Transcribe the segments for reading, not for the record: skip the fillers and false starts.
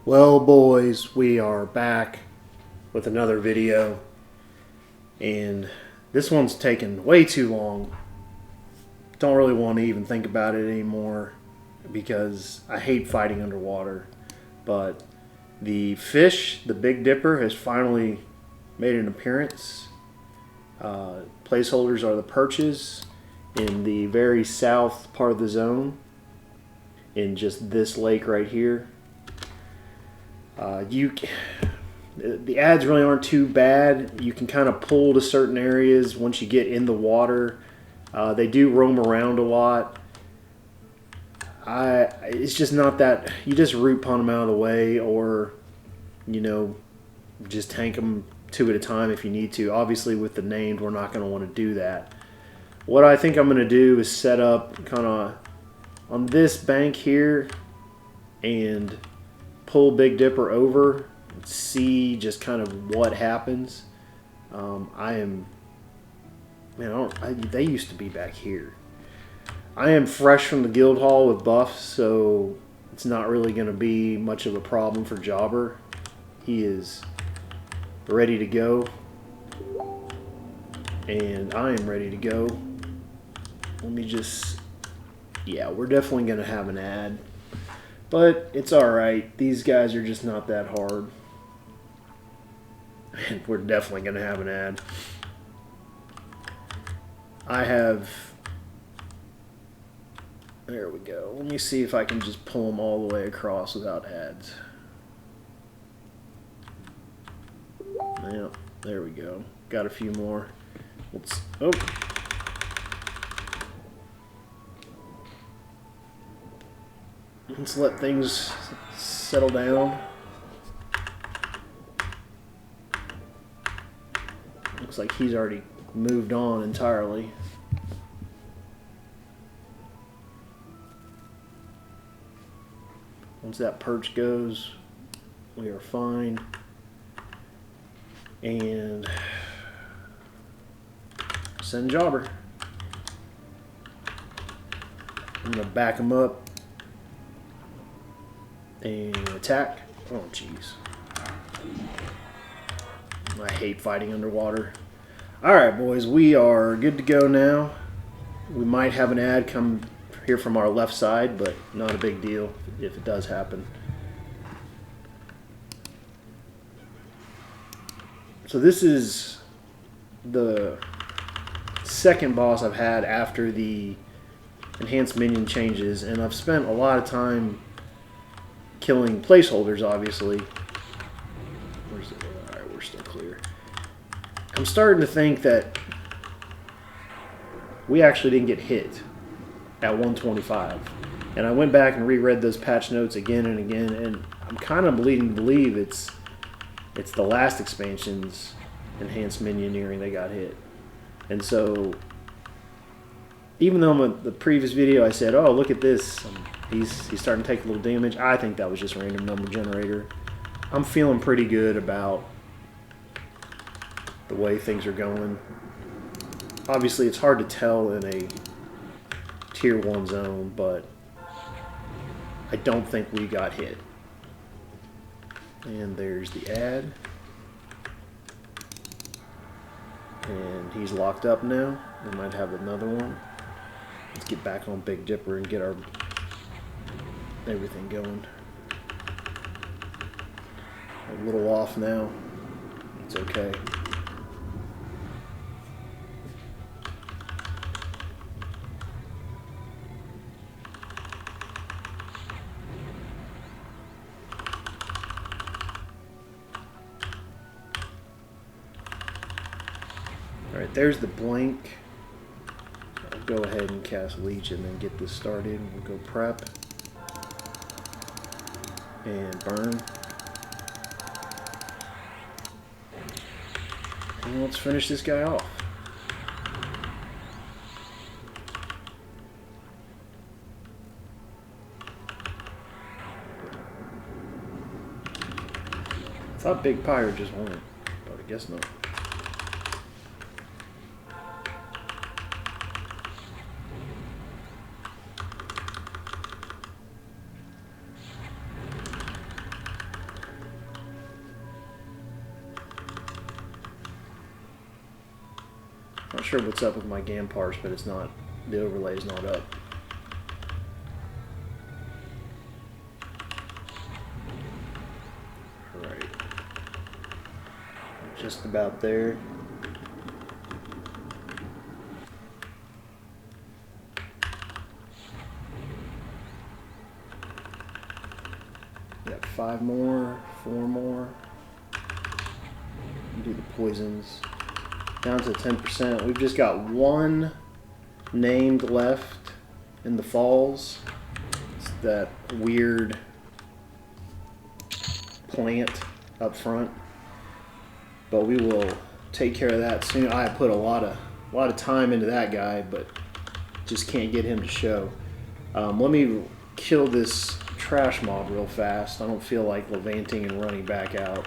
Well, boys, we are back with another video, and this one's taken way too long. Don't really want to even think about it anymore because I hate fighting underwater. But the fish, the Big Dipper, has finally made an appearance. Placeholders are the perches in the very south part of the zone, in just this lake right here. The ads really aren't too bad. You can kind of pull to certain areas once you get in the water. They do roam around a lot. It's just not that you just root punt them out of the way, or just tank them two at a time if you need to. Obviously, with the named, we're not going to want to do that. What I think I'm going to do is set up kind of on this bank here and pull Big Dipper over and see just kind of what happens. They used to be back here. I am fresh from the guild hall with buffs, so it's not really going to be much of a problem for Jobber. He is ready to go, and I am ready to go. Let me just... Yeah, we're definitely going to have an ad. But it's alright. These guys are just not that hard. And we're definitely going to have an ad. There we go. Let me see if I can just pull them all the way across without ads. Yeah, there we go. Got a few more. Let's let things settle down. Looks like he's already moved on entirely. Once that perch goes, we are fine. And send Jobber. I'm going to back him up and attack. Oh, jeez. I hate fighting underwater. Alright, boys, we are good to go now. We might have an ad come here from our left side, but not a big deal if it does happen. So this is the second boss I've had after the enhanced minion changes, and I've spent a lot of time killing placeholders, obviously. Alright, we're still clear. I'm starting to think that we actually didn't get hit at 125. And I went back and reread those patch notes again and again, and I'm kind of leading to believe it's the last expansion's enhanced minioneering that got hit. And so, even though in the previous video I said, oh, look at this, he's starting to take a little damage, I think that was just a random number generator. I'm feeling pretty good about the way things are going. Obviously, it's hard to tell in a tier 1 zone, but I don't think we got hit. And there's the ad. And he's locked up now. We might have another one. Let's get back on Big Dipper and get our everything going. A little off now. It's okay. Alright, there's the blink. I'll go ahead and cast Leech and then get this started. We'll go prep. And burn. And let's finish this guy off. I thought Big Pyre just won it, but I guess not. Not sure what's up with my GAN parse, but it's not, the overlay is not up. Alright. Just about there. Got 5 more, 4 more. Do the poisons. Down to 10%. We've just got 1 named left in the falls. It's that weird plant up front. But we will take care of that soon. I put a lot of time into that guy, but just can't get him to show. Let me kill this trash mob real fast. I don't feel like levanting and running back out.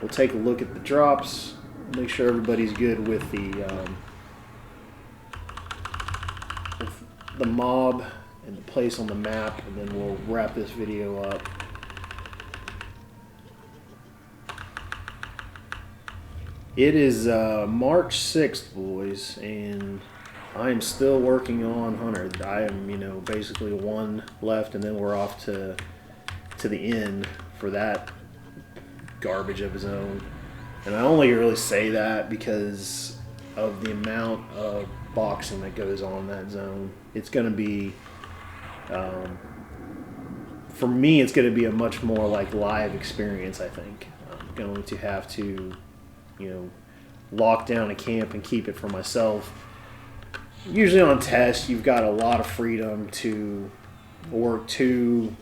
We'll take a look at the drops, make sure everybody's good with the mob and the place on the map, and then we'll wrap this video up. It is March 6th, boys, and I am still working on Hunter. I am, you know, basically 1 left, and then we're off to the inn for that garbage of his own. And I only really say that because of the amount of boxing that goes on in that zone. It's going to be, for me, it's going to be a much more like live experience, I think. I'm going to have to, you know, lock down a camp and keep it for myself. Usually on test, you've got a lot of freedom to work two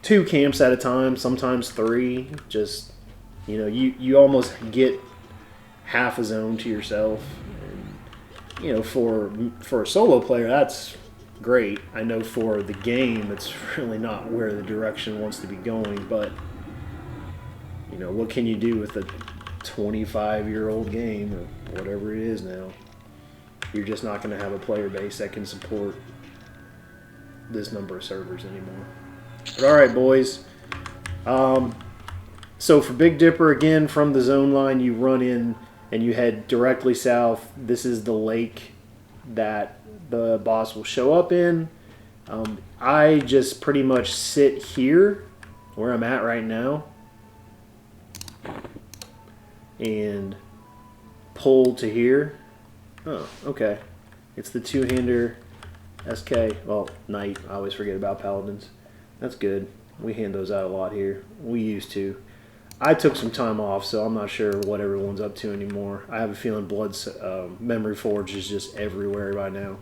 camps at a time, sometimes 3. Just, you know, you almost get half a zone to yourself. And, you know, for a solo player, that's great. I know for the game, it's really not where the direction wants to be going. But, you know, what can you do with a 25-year-old game or whatever it is now? You're just not going to have a player base that can support this number of servers anymore. But alright, boys. So for Big Dipper, again, from the zone line, you run in and you head directly south. This is the lake that the boss will show up in. I just pretty much sit here, where I'm at right now, and pull to here. Oh, okay. It's the 2-hander SK. Well, Knight. I always forget about Paladins. That's good. We hand those out a lot here. We used to. I took some time off, so I'm not sure what everyone's up to anymore. I have a feeling Blood's Memory Forge is just everywhere by now.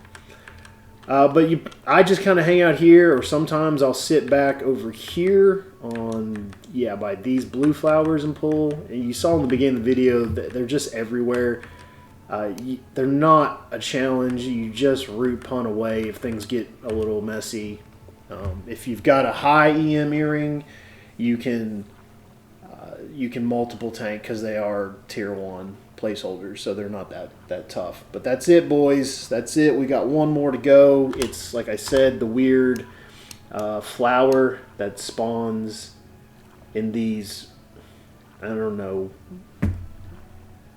I just kind of hang out here, or sometimes I'll sit back over here on, by these blue flowers and pull. And you saw in the beginning of the video that they're just everywhere. They're not a challenge. You just root punt away if things get a little messy. If you've got a high EM earring, you can multiple tank because they are tier 1 placeholders, so they're not that tough. But that's it, boys. That's it. We got 1 more to go. It's, like I said, the weird flower that spawns in these, I don't know,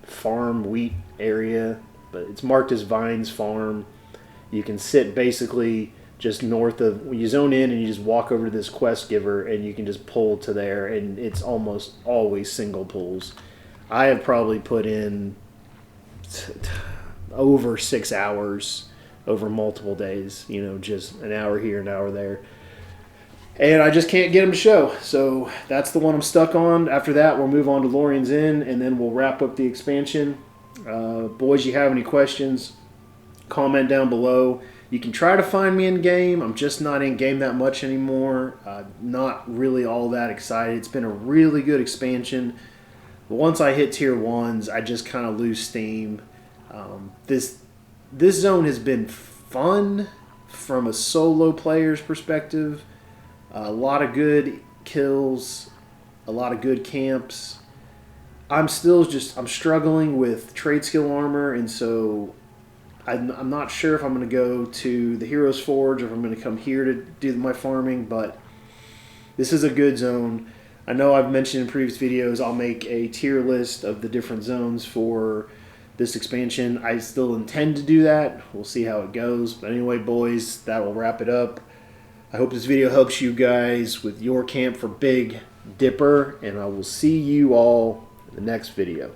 farm wheat area, but it's marked as Vines Farm. You can sit basically just north of, when you zone in and you just walk over to this quest giver and you can just pull to there, and it's almost always single pulls. I have probably put in over 6 hours over multiple days, you know, just an hour here, an hour there. And I just can't get them to show. So that's the one I'm stuck on. After that, we'll move on to Laurion's Inn, and then we'll wrap up the expansion. Boys, you have any questions, comment down below. You can try to find me in game. I'm just not in game that much anymore. Not really all that excited. It's been a really good expansion. But once I hit tier 1s, I just kind of lose steam. This zone has been fun from a solo player's perspective. A lot of good kills, a lot of good camps. I'm struggling with trade skill armor, and so I'm not sure if I'm going to go to the Hero's Forge or if I'm going to come here to do my farming, but this is a good zone. I know I've mentioned in previous videos I'll make a tier list of the different zones for this expansion, I still intend to do that. We'll see how it goes. But anyway, boys, that will wrap it up. I hope this video helps you guys with your camp for Big Dipper, and I will see you all in the next video.